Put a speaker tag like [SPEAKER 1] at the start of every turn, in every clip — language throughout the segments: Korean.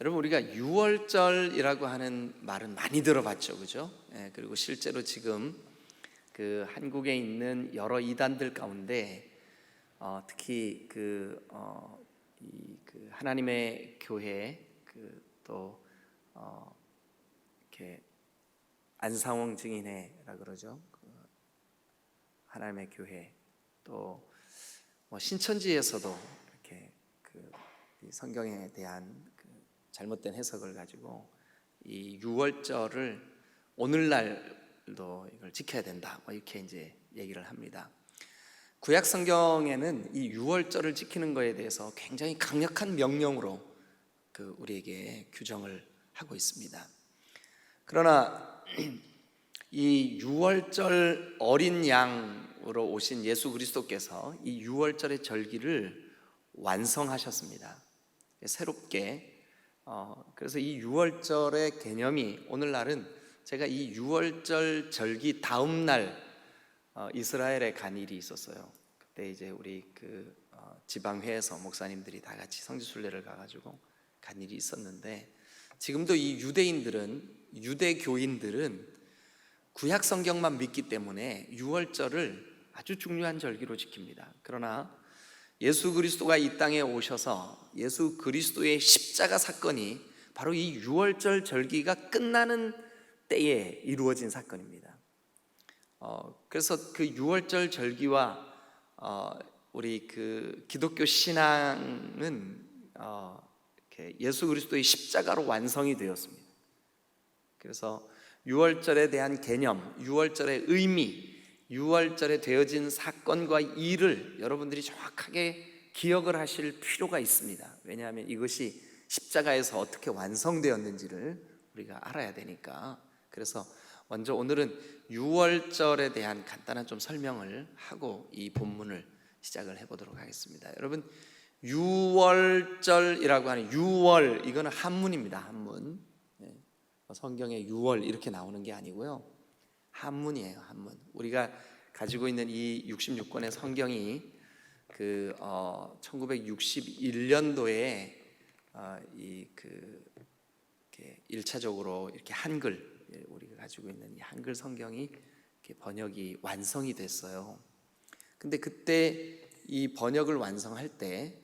[SPEAKER 1] 여러분, 우리가 유월절이라고 하는 말은 많이 들어봤죠, 그죠? 그리고 실제로 지금 그 한국에 있는 여러 이단들 가운데 특히 그 하나님의 교회 또 이렇게 안상홍 증인회라 그러죠. 하나님의 교회 또 신천지에서도 이렇게 이 성경에 대한 잘못된 해석을 가지고 이 유월절을 오늘날도 이걸 지켜야 된다, 이렇게 이제 얘기를 합니다. 구약 성경에는 이 유월절을 지키는 것에 대해서 굉장히 강력한 명령으로 우리에게 규정을 하고 있습니다. 그러나 이 유월절 어린 양으로 오신 예수 그리스도께서 이 유월절의 절기를 완성하셨습니다. 새롭게. 그래서 이 유월절의 개념이, 오늘날은 제가 이 유월절 절기 다음 날 이스라엘에 간 일이 있었어요. 그때 이제 우리 지방회에서 목사님들이 다 같이 성지순례를 가가지고 간 일이 있었는데, 지금도 이 유대교인들은 구약 성경만 믿기 때문에 유월절을 아주 중요한 절기로 지킵니다. 그러나 예수 그리스도가 이 땅에 오셔서 예수 그리스도의 십자가 사건이 바로 이 유월절 절기가 끝나는 때에 이루어진 사건입니다. 그래서 그 유월절 절기와 우리 기독교 신앙은 이렇게 예수 그리스도의 십자가로 완성이 되었습니다. 그래서 유월절에 대한 개념, 유월절의 의미, 유월절에 되어진 사건과 일을 여러분들이 정확하게 기억을 하실 필요가 있습니다. 왜냐하면 이것이 십자가에서 어떻게 완성되었는지를 우리가 알아야 되니까. 그래서 먼저 오늘은 유월절에 대한 간단한 좀 설명을 하고 이 본문을 시작을 해보도록 하겠습니다. 여러분, 유월절이라고 하는 유월, 이거는 한문입니다. 한문. 성경에 유월 이렇게 나오는 게 아니고요, 한문이에요. 한문. 우리가 가지고 있는 이 66권의 성경이 1961년도에 이렇게 1차적으로 이렇게 한글, 우리가 가지고 있는 이 한글 성경이 이렇게 번역이 완성이 됐어요. 근데 그때 이 번역을 완성할 때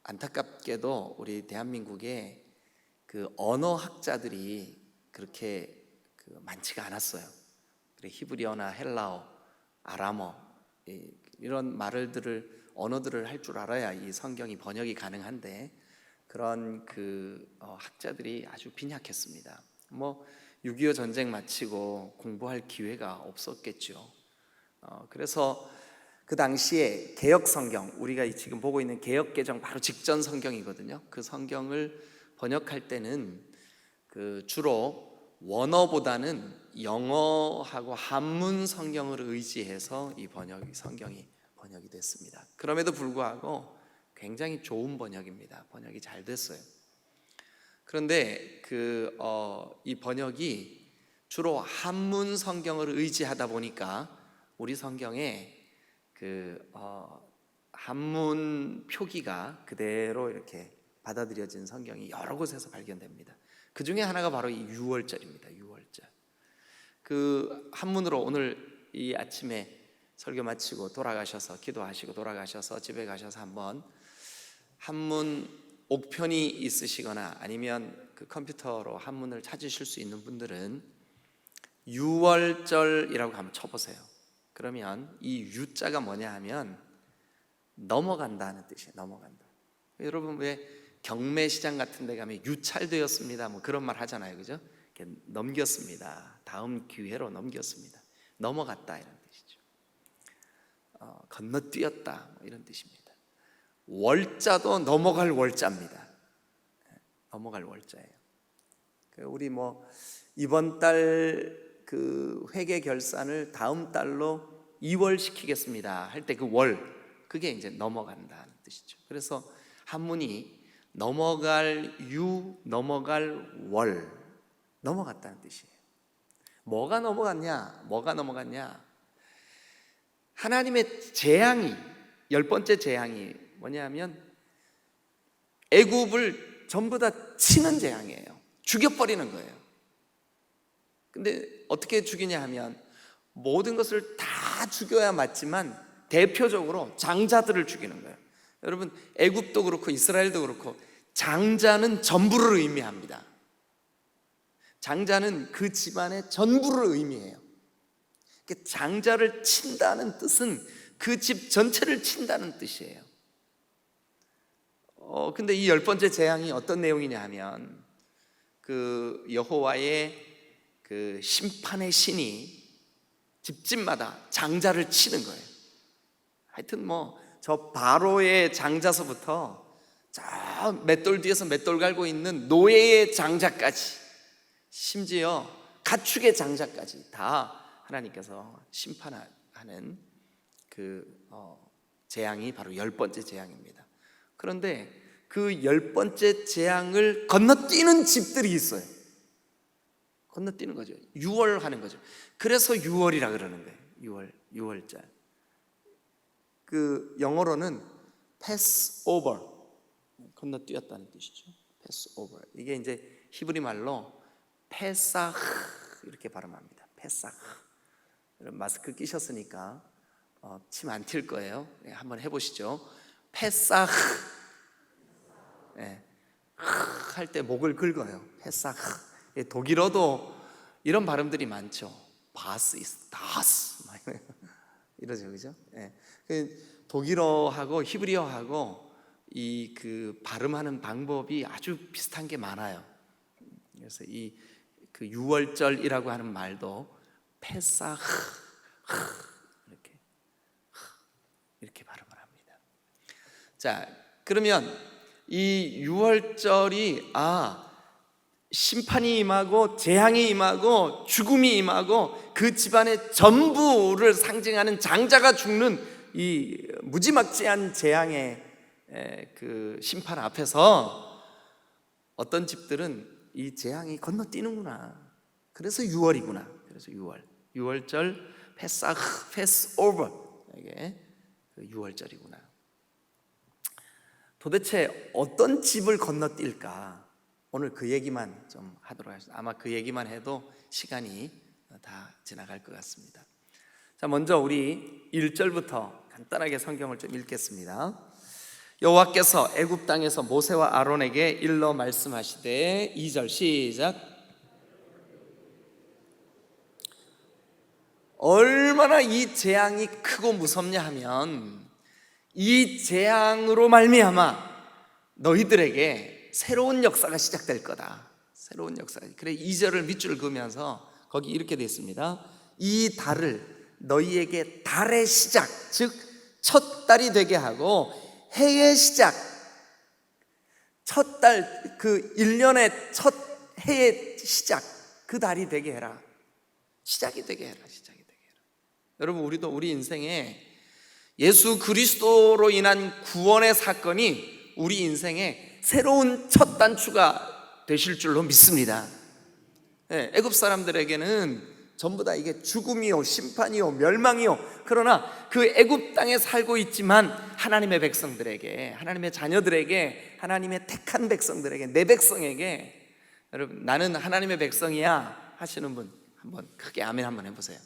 [SPEAKER 1] 안타깝게도 우리 대한민국에 언어학자들이 그렇게 많지가 않았어요. 히브리어나 헬라어, 아람어 이런 언어들을 할 줄 알아야 이 성경이 번역이 가능한데, 그런 학자들이 아주 빈약했습니다. 6.25 전쟁 마치고 공부할 기회가 없었겠죠. 그래서 그 당시에 개역 성경, 우리가 지금 보고 있는 개역 개정 바로 직전 성경이거든요. 그 성경을 번역할 때는 주로 원어보다는 영어하고 한문 성경을 의지해서 이 성경이 번역이 됐습니다. 그럼에도 불구하고 굉장히 좋은 번역입니다. 번역이 잘 됐어요. 그런데 이 번역이 주로 한문 성경을 의지하다 보니까 우리 성경에 한문 표기가 그대로 이렇게 받아들여진 성경이 여러 곳에서 발견됩니다. 그 중에 하나가 바로 이 유월절입니다. 유월절. 한문으로 오늘 이 아침에 설교 마치고 돌아가셔서 기도하시고 돌아가셔서 집에 가셔서 한번 한문 옥편이 있으시거나 아니면 컴퓨터로 한문을 찾으실 수 있는 분들은 유월절이라고 한번 쳐보세요. 그러면 이 유자가 뭐냐 하면 넘어간다는 뜻이에요. 넘어간다. 여러분, 왜 경매시장 같은 데 가면 유찰되었습니다 그런 말 하잖아요, 그죠? 넘겼습니다, 다음 기회로 넘겼습니다, 넘어갔다 이런 뜻이죠. 건너뛰었다 이런 뜻입니다. 월자도 넘어갈 월자입니다. 넘어갈 월자예요. 우리 이번 달 회계 결산을 다음 달로 2월 시키겠습니다 할 때 월, 그게 이제 넘어간다는 뜻이죠. 그래서 한문이 넘어갈 넘어갈 월, 넘어갔다는 뜻이에요. 뭐가 넘어갔냐? 하나님의 재앙이, 10번째 재앙이 뭐냐면 애굽을 전부 다 치는 재앙이에요. 죽여버리는 거예요. 근데 어떻게 죽이냐 하면 모든 것을 다 죽여야 맞지만 대표적으로 장자들을 죽이는 거예요. 여러분, 애굽도 그렇고 이스라엘도 그렇고 장자는 전부를 의미합니다. 장자는 그 집안의 전부를 의미해요. 장자를 친다는 뜻은 그 집 전체를 친다는 뜻이에요. 근데 이 10번째 재앙이 어떤 내용이냐 하면 그 여호와의 그 심판의 신이 집집마다 장자를 치는 거예요. 하여튼 저 바로의 장자서부터 저 맷돌 뒤에서 맷돌 갈고 있는 노예의 장자까지, 심지어 가축의 장자까지 다 하나님께서 심판하는 그 재앙이 바로 10번째 재앙입니다. 그런데 그 10번째 재앙을 건너뛰는 집들이 있어요. 건너뛰는 거죠. 유월하는 거죠. 그래서 유월이라 그러는 거예요. 유월절. 그 영어로는 Passover, 건너뛰었다는 뜻이죠. Passover. 이게 이제 히브리 말로 페사흐 이렇게 발음합니다. 페사흐. 여러분 마스크 끼셨으니까 침 안 튈 거예요. 한번 해보시죠. 페사흐. 할 때 목을 긁어요. 페사흐. 독일어도 이런 발음들이 많죠. 바스 이스 다스 이러죠, 그죠? 독일어하고 히브리어하고 이 그 발음하는 방법이 아주 비슷한 게 많아요. 그래서 이 그 유월절이라고 하는 말도 페사흐 이렇게 발음을 합니다. 자, 그러면 이 유월절이 심판이 임하고 재앙이 임하고 죽음이 임하고 그 집안의 전부를 상징하는 장자가 죽는 이 무지막지한 재앙의 그 심판 앞에서 어떤 집들은 이 재앙이 건너뛰는구나. 그래서 유월이구나. 그래서 유월절 페사흐, 패스오버, 이게 그 유월절이구나. 도대체 어떤 집을 건너뛸까? 오늘 그 얘기만 좀 하도록 하겠습니다. 아마 그 얘기만 해도 시간이 다 지나갈 것 같습니다. 자, 먼저 우리 1절부터 간단하게 성경을 좀 읽겠습니다. 여호와께서 애굽 땅에서 모세와 아론에게 일러 말씀하시되, 2절 시작. 얼마나 이 재앙이 크고 무섭냐 하면 이 재앙으로 말미암아 너희들에게 새로운 역사가 시작될 거다. 새로운 역사가. 그래 2절을 밑줄을 그으면서 거기 이렇게 되어 있습니다. 이 달을 너희에게 달의 시작, 즉 첫 달이 되게 하고 해의 시작, 첫 달, 그 1년의 첫 해의 시작, 그 달이 되게 해라. 시작이 되게 해라. 시작이 되게 해라. 여러분, 우리도 우리 인생에 예수 그리스도로 인한 구원의 사건이 우리 인생에 새로운 첫 단추가 되실 줄로 믿습니다. 애굽 사람들에게는 전부 다 이게 죽음이요, 심판이요, 멸망이요. 그러나 그 애굽 땅에 살고 있지만 하나님의 백성들에게, 하나님의 자녀들에게, 하나님의 택한 백성들에게, 내 백성에게, 여러분 나는 하나님의 백성이야 하시는 분 한번 크게 아멘 한번 해보세요.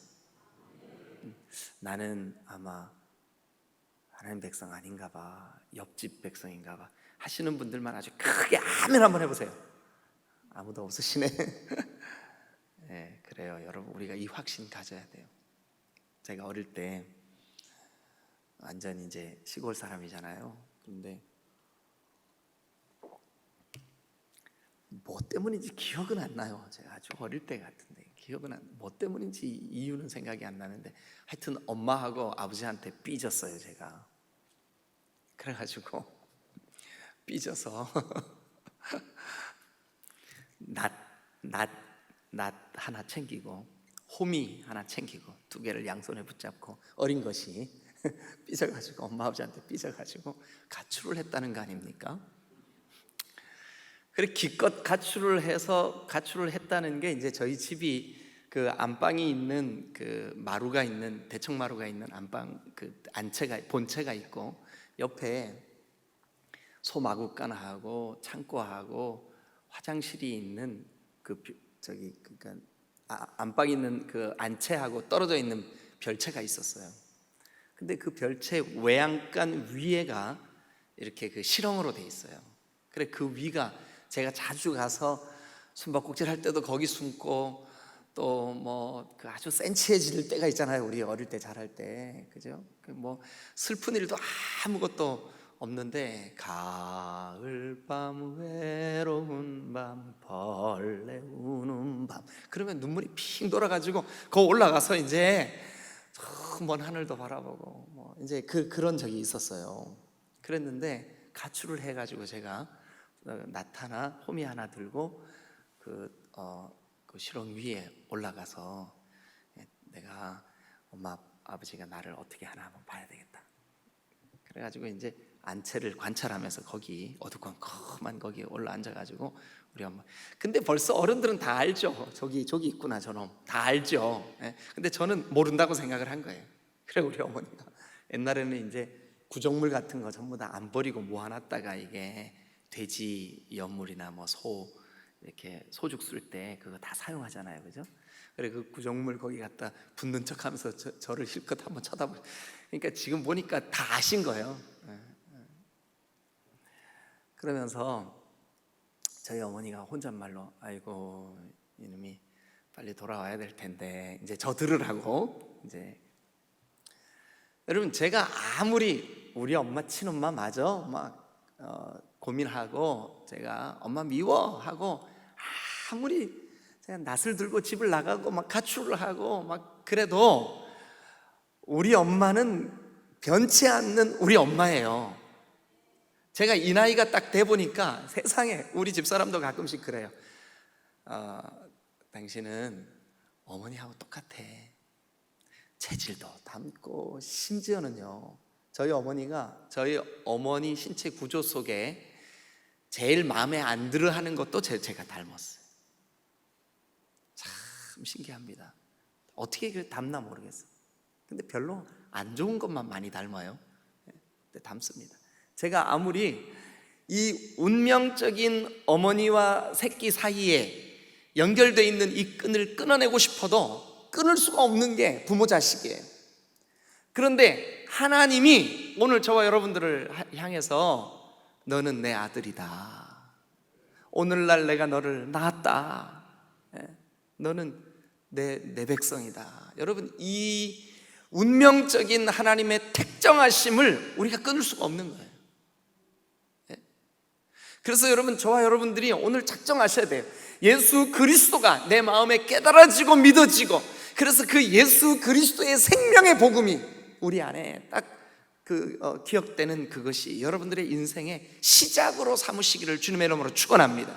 [SPEAKER 1] 나는 아마 하나님 백성 아닌가 봐, 옆집 백성인가 봐 하시는 분들만 아주 크게 아멘 한번 해보세요. 아무도 없으시네. 네, 그래요. 여러분, 우리가 이 확신 가져야 돼요. 제가 어릴 때 완전 이제 시골 사람이잖아요. 그런데 뭐 때문인지 기억은 안 나요. 제가 아주 어릴 때 같은데 뭐 때문인지 이유는 생각이 안 나는데 하여튼 엄마하고 아버지한테 삐졌어요. 제가 그래가지고 삐져서 낫 하나 챙기고 호미 하나 챙기고 두 개를 양손에 붙잡고 어린 것이 삐져가지고 엄마 아버지한테 삐져가지고 가출을 했다는 거 아닙니까? 그래 기껏 가출을 했다는 게 이제 저희 집이 그 안방이 있는 그 마루가 있는 대청마루가 있는 안방 그 안채가 본체가 있고 옆에 소마구간하고 창고하고 화장실이 있는 그러니까 안방 있는 그 안채하고 떨어져 있는 별채가 있었어요. 근데 그 별채 외양간 위에가 이렇게 그 실형으로 돼 있어요. 그래 그 위가 제가 자주 가서 숨바꼭질 할 때도 거기 숨고, 또 뭐 그 아주 센치해질 때가 있잖아요. 우리 어릴 때 자랄 때, 그죠? 그 뭐 슬픈 일도 아무것도 없는데 가을 밤 외로운 밤 벌레 우는 밤 그러면 눈물이 핑 돌아가지고 거 올라가서 이제 저 먼 하늘도 바라보고 뭐 이제 그런 적이 있었어요. 그랬는데 가출을 해가지고 제가 나타나 호미 하나 들고 그 실ong 위에 올라가서 내가 엄마 아버지가 나를 어떻게 하나 한번 봐야 되겠다. 그래가지고 이제 안채를 관찰하면서 거기 어두컴컴한 거기에 올라 앉아가지고 우리 엄마. 근데 벌써 어른들은 다 알죠. 저기 있구나 저놈. 다 알죠. 근데 저는 모른다고 생각을 한 거예요. 그래 우리 어머니가 옛날에는 이제 구정물 같은 거 전부 다 안 버리고 모아놨다가 이게 돼지 연물이나 뭐 소 이렇게 소죽 쓸 때 그거 다 사용하잖아요, 그죠? 그래 그 구정물 거기 갖다 붓는 척하면서 저를 실컷 한번 쳐다보. 그러니까 지금 보니까 다 아신 거예요. 그러면서 저희 어머니가 혼잣말로 아이고 이놈이 빨리 돌아와야 될 텐데 이제 저 들으라고 이제. 여러분 제가 아무리 우리 엄마 친엄마 맞아 막 고민하고 제가 엄마 미워하고 아무리 제가 낯을 들고 집을 나가고 막 가출을 하고 막 그래도 우리 엄마는 변치 않는 우리 엄마예요. 제가 이 나이가 딱 돼 보니까 세상에 우리 집사람도 가끔씩 그래요. 당신은 어머니하고 똑같아. 체질도 닮고 심지어는요 저희 어머니 신체 구조 속에 제일 마음에 안 들어 하는 것도 제가 닮았어요. 참 신기합니다. 어떻게 그 닮나 모르겠어요. 근데 별로 안 좋은 것만 많이 닮아요. 근데 닮습니다. 제가 아무리 이 운명적인 어머니와 새끼 사이에 연결되어 있는 이 끈을 끊어내고 싶어도 끊을 수가 없는 게 부모 자식이에요. 그런데 하나님이 오늘 저와 여러분들을 향해서 너는 내 아들이다. 오늘날 내가 너를 낳았다. 너는 내 백성이다. 여러분 이 운명적인 하나님의 택정하심을 우리가 끊을 수가 없는 거예요. 그래서 여러분 저와 여러분들이 오늘 작정하셔야 돼요. 예수 그리스도가 내 마음에 깨달아지고 믿어지고, 그래서 그 예수 그리스도의 생명의 복음이 우리 안에 딱 기억되는 그것이 여러분들의 인생의 시작으로 삼으시기를 주님의 이름으로 축원합니다.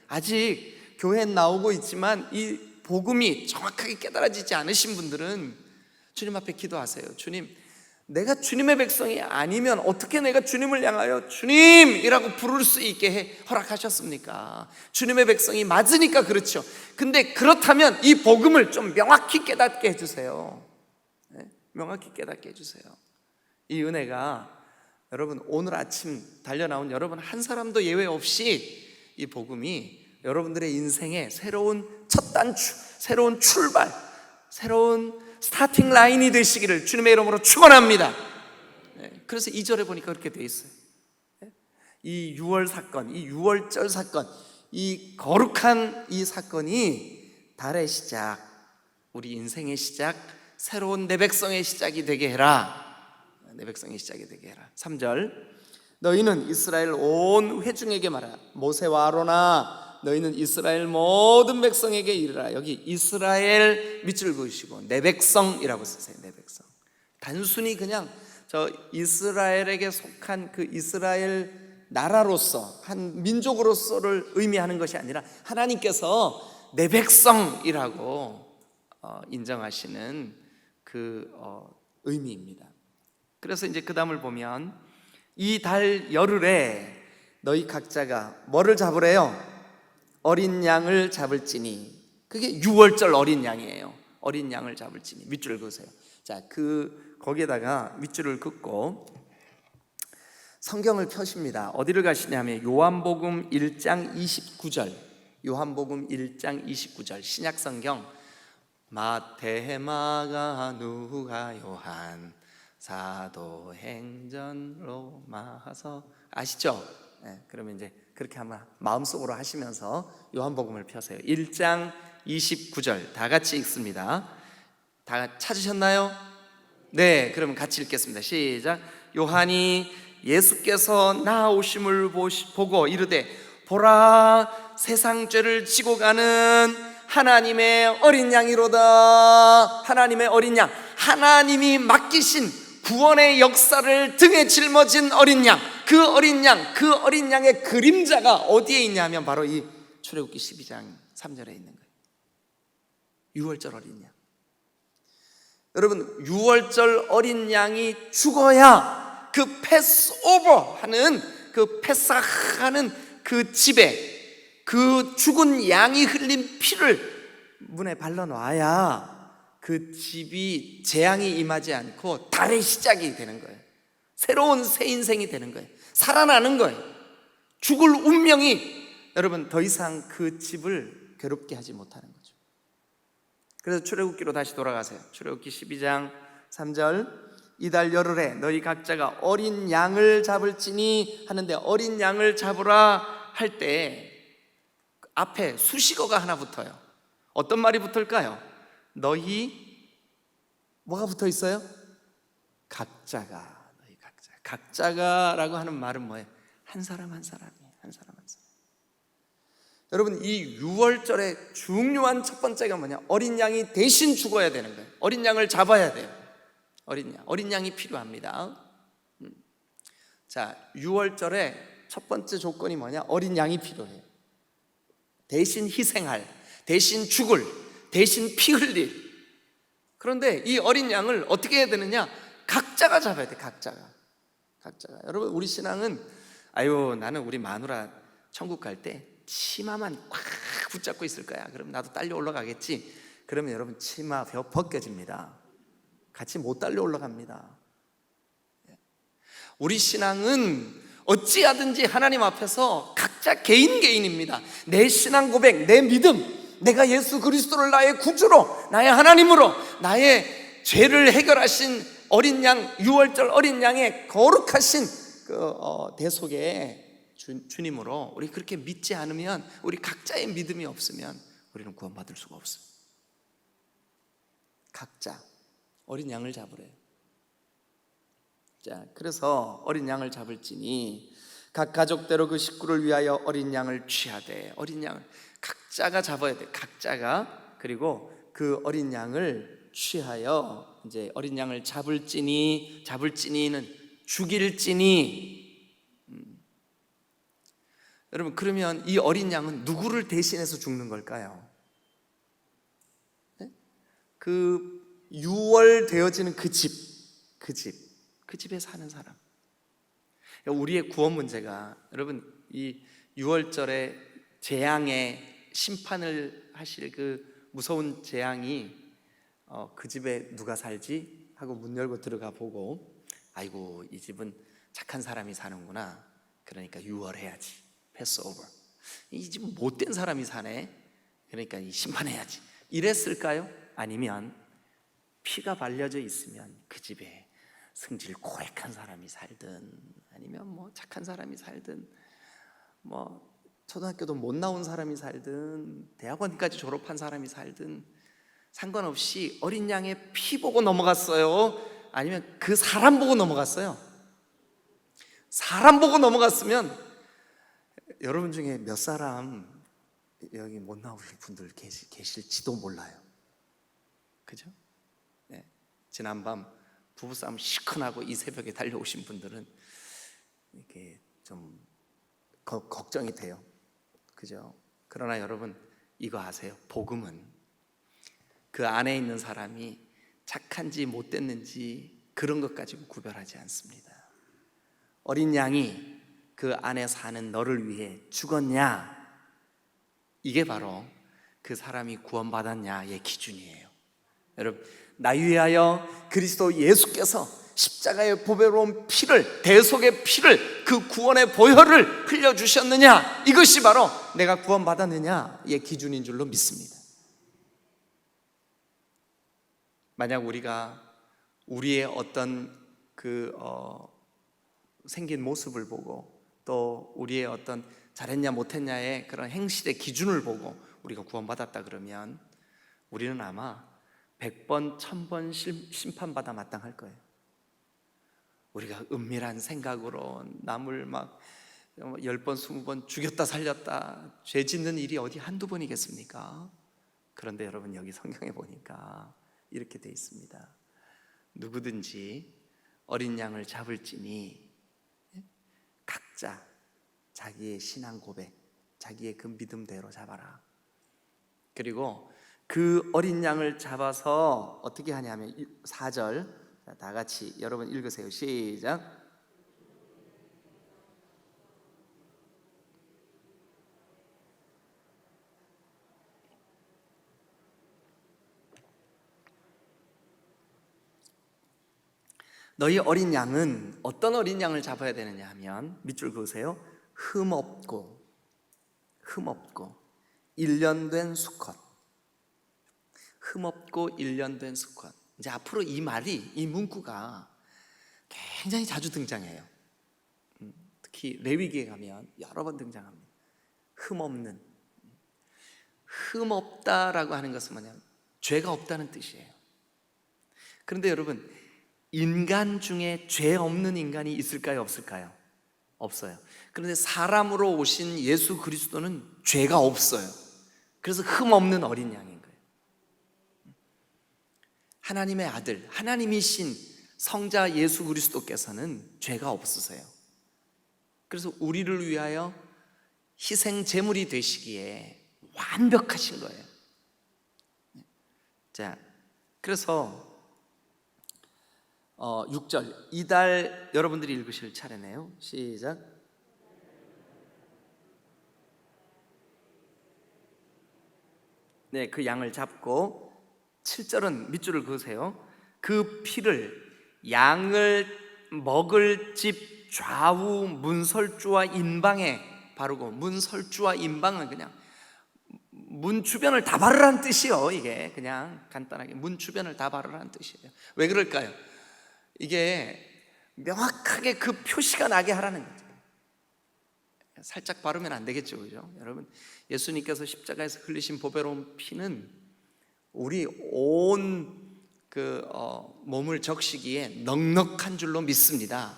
[SPEAKER 1] 아직 교회에 나오고 있지만 이 복음이 정확하게 깨달아지지 않으신 분들은 주님 앞에 기도하세요. 주님, 내가 주님의 백성이 아니면 어떻게 내가 주님을 향하여 주님이라고 부를 수 있게 허락하셨습니까? 주님의 백성이 맞으니까 그렇죠. 근데 그렇다면 이 복음을 좀 명확히 깨닫게 해주세요. 명확히 깨닫게 해주세요. 이 은혜가 여러분 오늘 아침 달려나온 여러분 한 사람도 예외 없이 이 복음이 여러분들의 인생에 새로운 첫 단추, 새로운 출발, 새로운 스타팅 라인이 되시기를 주님의 이름으로 축원합니다. 그래서 2절에 보니까 그렇게 돼 있어요. 이 6월 사건, 이 6월절 사건, 이 거룩한 이 사건이 달의 시작, 우리 인생의 시작, 새로운 내 백성의 시작이 되게 해라. 내 백성의 시작이 되게 해라. 3절, 너희는 이스라엘 온 회중에게 말하라. 모세와 아론아, 너희는 이스라엘 모든 백성에게 이르라. 여기 이스라엘 밑줄 그으시고 내 백성이라고 쓰세요. 내 백성. 단순히 그냥 저 이스라엘에게 속한 그 이스라엘 나라로서 한 민족으로서를 의미하는 것이 아니라 하나님께서 내 백성이라고 인정하시는 그 의미입니다. 그래서 이제 그 다음을 보면 이 달 열흘에 너희 각자가 뭐를 잡으래요? 어린 양을 잡을지니. 그게 6월절 어린 양이에요. 어린 양을 잡을지니. 밑줄을 그으세요. 자, 거기에다가 밑줄을 긋고 성경을 펴십니다. 어디를 가시냐면 요한복음 1장 29절. 요한복음 1장 29절. 신약성경 마태, 마가, 누가, 요한, 사도행전, 로마서 아시죠? 네, 그러면 이제 그렇게 한번 마음속으로 하시면서 요한복음을 펴세요. 1장 29절 다 같이 읽습니다. 다 찾으셨나요? 네, 그러면 같이 읽겠습니다. 시작. 요한이 예수께서 나오심을 보고 이르되 보라, 세상 죄를 지고 가는 하나님의 어린 양이로다. 하나님의 어린 양, 하나님이 맡기신 구원의 역사를 등에 짊어진 어린 양. 그 어린 양, 그 어린 양의 그림자가 어디에 있냐면 바로 이 출애굽기 12장 3절에 있는 거예요. 유월절 어린 양. 여러분, 유월절 어린 양이 죽어야 그 패스오버 하는, 그 패스하는 그 집에 그 죽은 양이 흘린 피를 문에 발라놔야 그 집이 재앙이 임하지 않고 달의 시작이 되는 거예요. 새로운 새 인생이 되는 거예요. 살아나는 거예요. 죽을 운명이 여러분 더 이상 그 집을 괴롭게 하지 못하는 거죠. 그래서 출애굽기로 다시 돌아가세요. 출애굽기 12장 3절. 이달 열흘에 너희 각자가 어린 양을 잡을지니 하는데, 어린 양을 잡으라 할 때 앞에 수식어가 하나 붙어요. 어떤 말이 붙을까요? 너희 뭐가 붙어 있어요? 각자가. 너희 각자가라고 하는 말은 뭐예요? 한 사람 한 사람이에요. 한 사람 한 사람. 여러분, 이 유월절의 중요한 첫 번째가 뭐냐? 어린 양이 대신 죽어야 되는 거예요. 어린 양을 잡아야 돼요. 어린 양이 필요합니다. 자, 유월절의 첫 번째 조건이 뭐냐? 어린 양이 필요해요. 대신 희생할, 대신 죽을, 대신 피 흘릴. 그런데 이 어린 양을 어떻게 해야 되느냐? 각자가 잡아야 돼. 각자가. 여러분, 우리 신앙은 나는 우리 마누라 천국 갈 때 치마만 꽉 붙잡고 있을 거야. 그럼 나도 딸려 올라가겠지. 그러면 여러분 치마 벗겨집니다. 같이 못 달려 올라갑니다. 우리 신앙은 어찌하든지 하나님 앞에서 각자 개인입니다. 내 신앙 고백, 내 믿음, 내가 예수 그리스도를 나의 구주로, 나의 하나님으로, 나의 죄를 해결하신 어린 양, 유월절 어린 양의 거룩하신 그 대속의 주님으로 우리 그렇게 믿지 않으면, 우리 각자의 믿음이 없으면 우리는 구원받을 수가 없어요. 각자 어린 양을 잡으래요. 자, 그래서 어린 양을 잡을지니 각 가족대로 그 식구를 위하여 어린 양을 취하되. 어린 양을 각자가 잡아야 돼. 각자가. 그리고 그 어린 양을 취하여, 이제 어린 양을 잡을지니는 죽일지니. 여러분, 그러면 이 어린 양은 누구를 대신해서 죽는 걸까요? 네? 그 유월되어지는 그 집에 사는 사람. 우리의 구원 문제가, 여러분, 이 유월절에 재앙의 심판을 하실 그 무서운 재앙이 그 집에 누가 살지 하고 문 열고 들어가 보고, 아이고, 이 집은 착한 사람이 사는구나. 그러니까 유월해야지. 패스오버. 이 집 못된 사람이 사네. 그러니까 이 심판해야지. 이랬을까요? 아니면 피가 발려져 있으면 그 집에 성질 고약한 사람이 살든, 아니면 뭐 착한 사람이 살든, 뭐 초등학교도 못 나온 사람이 살든, 대학원까지 졸업한 사람이 살든 상관없이 어린 양의 피 보고 넘어갔어요? 아니면 그 사람 보고 넘어갔어요? 사람 보고 넘어갔으면 여러분 중에 몇 사람 여기 못 나오실 분들 계실지도 몰라요. 그죠? 네. 지난밤 부부싸움 시큰하고 이 새벽에 달려오신 분들은 이렇게 좀 걱정이 돼요. 그죠? 그러나 여러분, 이거 아세요? 복음은 그 안에 있는 사람이 착한지 못됐는지 그런 것 가지고 구별하지 않습니다. 어린 양이 그 안에 사는 너를 위해 죽었냐, 이게 바로 그 사람이 구원받았냐의 기준이에요. 여러분, 나 위하여 그리스도 예수께서 십자가의 보배로운 피를, 대속의 피를, 그 구원의 보혈을 흘려주셨느냐, 이것이 바로 내가 구원받았느냐의 기준인 줄로 믿습니다. 만약 우리가 우리의 어떤 생긴 모습을 보고 또 우리의 어떤 잘했냐 못했냐의 그런 행실의 기준을 보고 우리가 구원받았다 그러면 우리는 아마 100번, 1000번 심판받아 마땅할 거예요. 우리가 은밀한 생각으로 남을 막 10번, 20번 죽였다 살렸다 죄 짓는 일이 어디 한두 번이겠습니까? 그런데 여러분, 여기 성경에 보니까 이렇게 돼 있습니다. 누구든지 어린 양을 잡을지니 각자 자기의 신앙 고백, 자기의 그 믿음대로 잡아라. 그리고 그 어린 양을 잡아서 어떻게 하냐면 4절, 다 같이 여러분 읽으세요. 시작. 너희 어린 양은 어떤 어린 양을 잡아야 되느냐 하면 밑줄 그으세요. 흠없고 1년 된 수컷. 흠없고 1년 된 수컷. 이제 앞으로 이 말이, 이 문구가 굉장히 자주 등장해요. 특히 레위기에 가면 여러 번 등장합니다. 흠없는. 흠없다라고 하는 것은 뭐냐면 죄가 없다는 뜻이에요. 그런데 여러분, 인간 중에 죄 없는 인간이 있을까요, 없을까요? 없어요. 그런데 사람으로 오신 예수 그리스도는 죄가 없어요. 그래서 흠없는 어린 양인 거예요. 하나님의 아들, 하나님이신 성자 예수 그리스도께서는 죄가 없으세요. 그래서 우리를 위하여 희생 제물이 되시기에 완벽하신 거예요. 자, 그래서 6절, 이달 여러분들이 읽으실 차례네요. 시작. 네, 그 양을 잡고 7절은 밑줄을 그으세요. 그 피를 양을 먹을 집 좌우 문설주와 인방에 바르고, 문설주와 인방은 그냥 문 주변을 다 바르라는 뜻이요. 이게 그냥 간단하게 문 주변을 다 바르라는 뜻이에요. 왜 그럴까요? 이게 명확하게 그 표시가 나게 하라는 거죠. 살짝 바르면 안 되겠죠, 그죠? 여러분, 예수님께서 십자가에서 흘리신 보배로운 피는 우리 온 몸을 적시기에 넉넉한 줄로 믿습니다.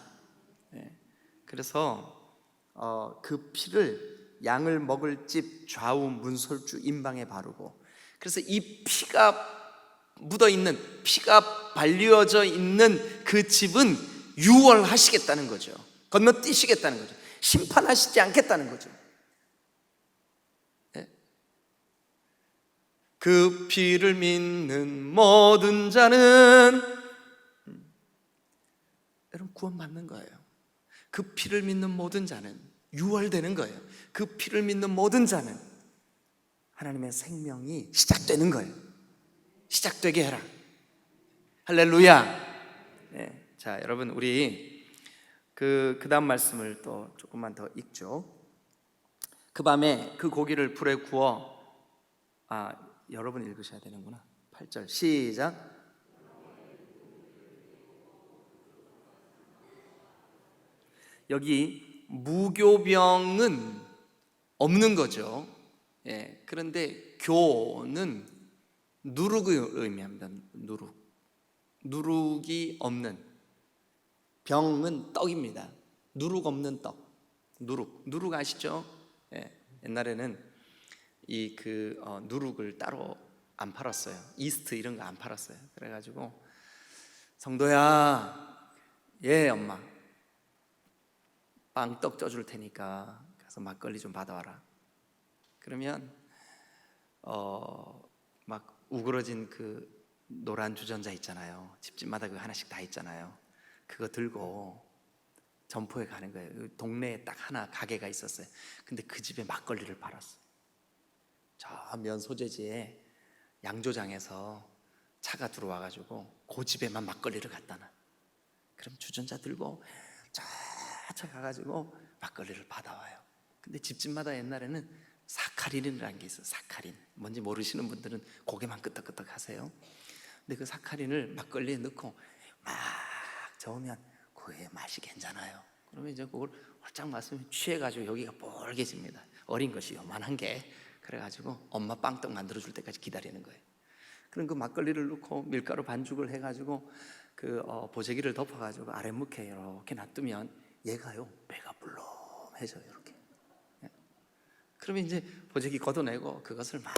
[SPEAKER 1] 그래서 그 피를 양을 먹을 집 좌우 문설주 인방에 바르고, 그래서 이 피가 묻어 있는, 피가 발리어져 있는 그 집은 유월하시겠다는 거죠. 건너뛰시겠다는 거죠. 심판하시지 않겠다는 거죠. 그 피를 믿는 모든 자는 여러분 구원받는 거예요. 그 피를 믿는 모든 자는 유월되는 거예요. 그 피를 믿는 모든 자는 하나님의 생명이 시작되는 거예요. 시작되게 해라. 할렐루야. 네. 자, 여러분, 우리 그 다음 말씀을 또 조금만 더 읽죠. 그 밤에 그 고기를 불에 구워, 여러분 읽으셔야 되는구나. 8절 시작. 여기 무교병은 없는 거죠. 예, 그런데 교는 누룩을 의미합니다. 누룩이 없는, 병은 떡입니다. 누룩 없는 떡. 누룩 아시죠? 예, 옛날에는 누룩을 따로 안 팔았어요. 이스트 이런 거 안 팔았어요. 그래가지고 성도야, 예 엄마, 빵떡 쪄줄 테니까 가서 막걸리 좀 받아와라. 그러면 막 우그러진 그 노란 주전자 있잖아요. 집집마다 그 하나씩 다 있잖아요. 그거 들고 점포에 가는 거예요. 동네에 딱 하나 가게가 있었어요. 근데 그 집에 막걸리를 팔았어. 저 면 소재지에 양조장에서 차가 들어와가지고 그 집에만 막걸리를 갖다 놔. 그럼 주전자 들고 저 가가지고 막걸리를 받아와요. 근데 집집마다 옛날에는 사카린이라는 게 있어요. 사카린, 뭔지 모르시는 분들은 고개만 끄덕끄덕 하세요. 근데 그 사카린을 막걸리에 넣고 막 저으면 그의 맛이 괜찮아요. 그러면 이제 그걸 활짝 마시면 취해가지고 여기가 뻘개집니다. 어린 것이 요만한 게. 그래가지고 엄마 빵떡 만들어줄 때까지 기다리는 거예요. 그럼 그 막걸리를 넣고 밀가루 반죽을 해가지고 그 보재기를 덮어가지고 아랫목에 이렇게 놔두면 얘가요 배가 불렁해져요. 이렇게. 그러면 이제 보재기 걷어내고 그것을 막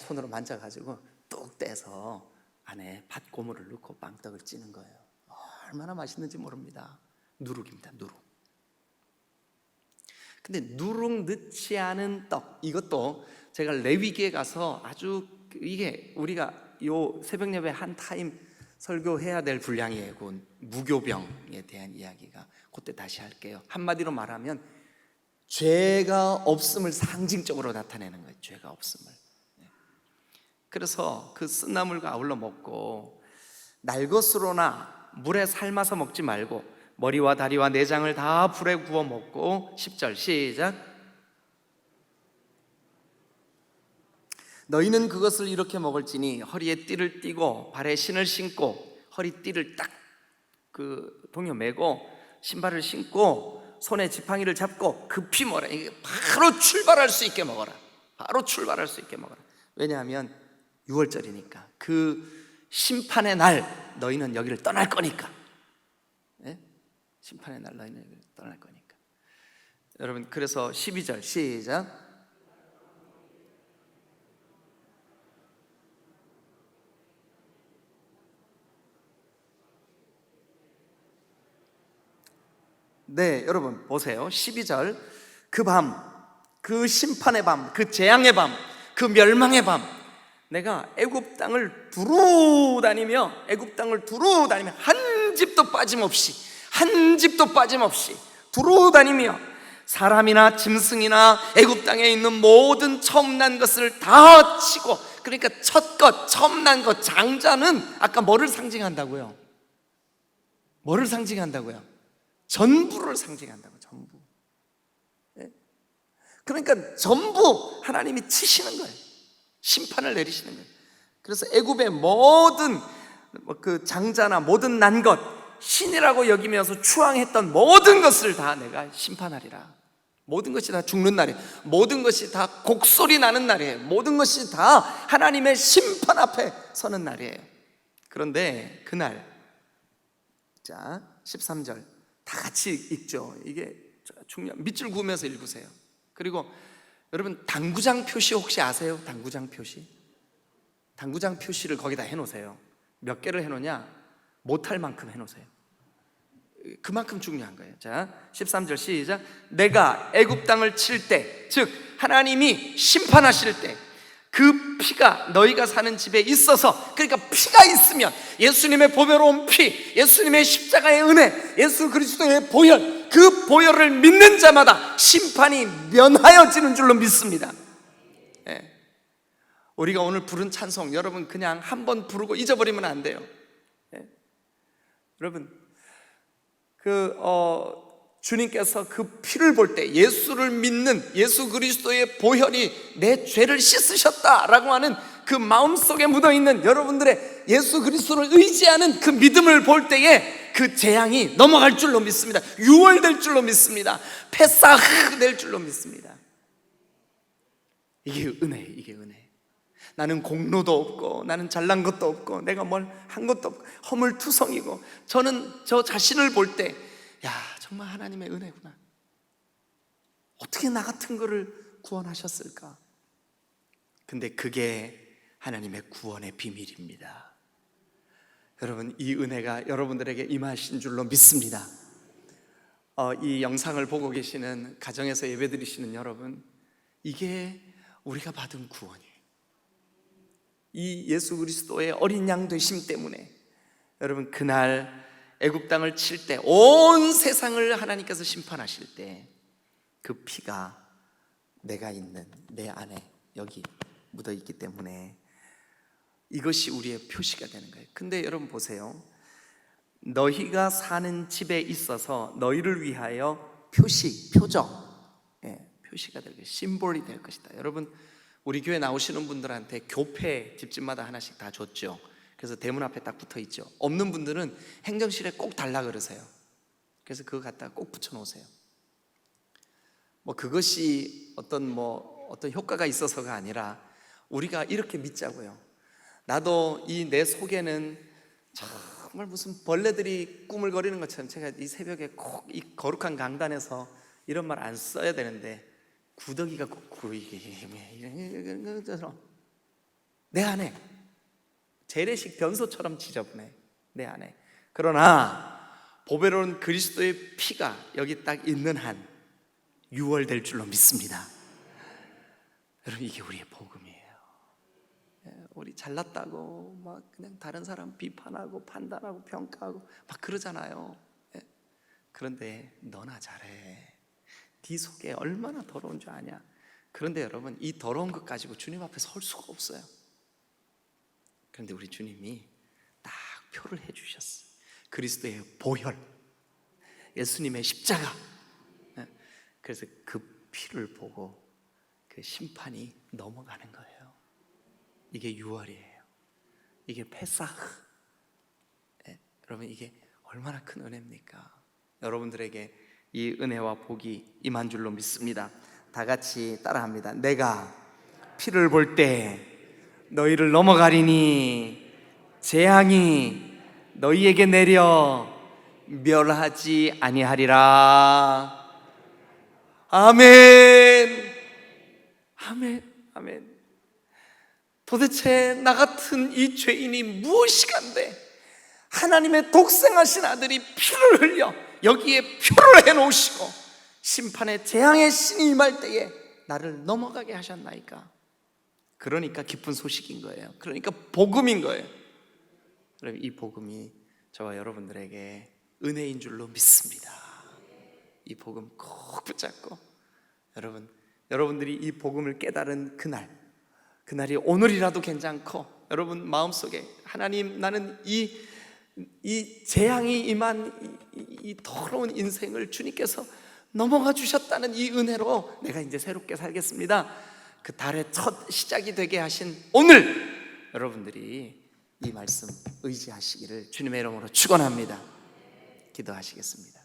[SPEAKER 1] 손으로 만져가지고 뚝 떼서 안에 팥 고물을 넣고 빵떡을 찌는 거예요. 얼마나 맛있는지 모릅니다. 누룩입니다. 누룩. 근데 누룩 넣지 않은 떡, 이것도 제가 레위기에 가서 아주 이게 우리가 요 새벽 예배 한 타임 설교해야 될 분량이에요. 그 무교병에 대한 이야기가 그때 다시 할게요. 한마디로 말하면 죄가 없음을 상징적으로 나타내는 거예요. 죄가 없음을. 그래서 그 쓴나물과 아울러 먹고 날것으로나 물에 삶아서 먹지 말고 머리와 다리와 내장을 다 불에 구워 먹고 10절 시작. 너희는 그것을 이렇게 먹을지니 허리에 띠를 띠고 발에 신을 신고 허리띠를 딱 그 동여 매고 신발을 신고 손에 지팡이를 잡고 급히 먹어라. 이게 바로 출발할 수 있게 먹어라. 바로 출발할 수 있게 먹어라. 왜냐하면 6월절이니까 그 심판의 날 너희는 여기를 떠날 거니까. 네? 심판의 날 너희는 여기를 떠날 거니까. 여러분 그래서 12절 시작. 네, 여러분 보세요. 12절 그 밤, 그 심판의 밤, 그 재앙의 밤, 그 멸망의 밤 내가 애굽 땅을 두루 다니며 한 집도 빠짐없이 두루 다니며 사람이나 짐승이나 애굽 땅에 있는 모든 처음 난 것을 다 치고, 그러니까 첫 것, 처음 난 것, 장자는 아까 뭐를 상징한다고요? 뭐를 상징한다고요? 전부를 상징한다고. 전부. 그러니까 전부 하나님이 치시는 거예요. 심판을 내리시는 거예요. 그래서 애굽의 모든 그 장자나 모든 난 것, 신이라고 여기면서 추앙했던 모든 것을 다 내가 심판하리라. 모든 것이 다 죽는 날이에요. 모든 것이 다 곡소리 나는 날이에요. 모든 것이 다 하나님의 심판 앞에 서는 날이에요. 그런데 그날, 자 13절 다 같이 읽죠. 이게 중요한, 밑줄 그으면서 읽으세요. 그리고 여러분 당구장 표시 혹시 아세요? 당구장 표시? 당구장 표시를 거기다 해놓으세요. 몇 개를 해놓냐? 못할 만큼 해놓으세요. 그만큼 중요한 거예요. 자 13절 시작. 내가 애굽 땅을 칠 때, 즉 하나님이 심판하실 때 그 피가 너희가 사는 집에 있어서, 그러니까 피가 있으면 예수님의 보배로운 피, 예수님의 십자가의 은혜, 예수 그리스도의 보혈, 그 보혈을 믿는 자마다 심판이 면하여지는 줄로 믿습니다. 예. 우리가 오늘 부른 찬송 여러분 그냥 한번 부르고 잊어버리면 안 돼요. 예. 여러분 주님께서 그 피를 볼 때, 예수를 믿는 예수 그리스도의 보혈이 내 죄를 씻으셨다라고 하는 그 마음속에 묻어있는 여러분들의 예수 그리스도를 의지하는 그 믿음을 볼 때에 그 재앙이 넘어갈 줄로 믿습니다. 유월될 줄로 믿습니다. 페사흐 될 줄로 믿습니다. 이게 은혜예요. 이게 은혜. 나는 공로도 없고 나는 잘난 것도 없고 내가 뭘 한 것도 없고 허물투성이고, 저는 저 자신을 볼 때 야, 정말 하나님의 은혜구나. 어떻게 나 같은 거를 구원하셨을까? 근데 그게 하나님의 구원의 비밀입니다. 여러분 이 은혜가 여러분들에게 임하신 줄로 믿습니다. 이 영상을 보고 계시는, 가정에서 예배드리시는 여러분, 이게 우리가 받은 구원이에요. 이 예수 그리스도의 어린 양 되심 때문에 여러분 그날 애굽 땅을 칠 때, 온 세상을 하나님께서 심판하실 때 그 피가 내가 있는 내 안에 여기 묻어 있기 때문에 이것이 우리의 표시가 되는 거예요. 근데 여러분 보세요. 너희가 사는 집에 있어서 너희를 위하여 표적, 표시가 될 것이다. 심볼이 될 것이다. 여러분, 우리 교회 나오시는 분들한테 교패 집집마다 하나씩 다 줬죠. 그래서 대문 앞에 딱 붙어 있죠. 없는 분들은 행정실에 꼭 달라 그러세요. 그래서 그거 갖다가 꼭 붙여 놓으세요. 뭐 그것이 어떤 효과가 있어서가 아니라 우리가 이렇게 믿자고요. 나도 이 내 속에는 정말 무슨 벌레들이 꾸물거리는 것처럼, 제가 이 새벽에 꼭 이 거룩한 강단에서 이런 말 안 써야 되는데 구더기가 이런 것처럼 내 안에 재래식 변소처럼 지저분해, 내 안에. 그러나 보배로운 그리스도의 피가 여기 딱 있는 한 유월될 줄로 믿습니다. 여러분, 이게 우리의 복음이에요. 우리 잘났다고 막 그냥 다른 사람 비판하고 판단하고 평가하고 막 그러잖아요. 그런데 너나 잘해. 네 속에 얼마나 더러운 줄 아냐. 그런데 여러분, 이 더러운 것 가지고 주님 앞에 설 수가 없어요. 그런데 우리 주님이 딱 표를 해주셨어요. 그리스도의 보혈, 예수님의 십자가. 그래서 그 피를 보고 그 심판이 넘어가는 거예요. 이게 유월이에요. 이게 페사흐. 여러분, 이게 얼마나 큰 은혜입니까? 여러분들에게 이 은혜와 복이 임한 줄로 믿습니다. 다 같이 따라합니다. 내가 피를 볼 때 너희를 넘어가리니 재앙이 너희에게 내려 멸하지 아니하리라. 아멘. 아멘. 아멘. 도대체 나 같은 이 죄인이 무엇이간데 하나님의 독생하신 아들이 피를 흘려 여기에 표를 해놓으시고 심판의 재앙의 신이 임할 때에 나를 넘어가게 하셨나이까. 그러니까 기쁜 소식인 거예요. 그러니까 복음인 거예요. 여러분, 이 복음이 저와 여러분들에게 은혜인 줄로 믿습니다. 이 복음 꼭 붙잡고 여러분들이 이 복음을 깨달은 그날이 오늘이라도 괜찮고, 여러분 마음속에 하나님, 나는 이 재앙이 임한 이 더러운 인생을 주님께서 넘어가 주셨다는 이 은혜로 내가 이제 새롭게 살겠습니다. 그 달의 첫 시작이 되게 하신 오늘 여러분들이 이 말씀 의지하시기를 주님의 이름으로 축원합니다. 기도하시겠습니다.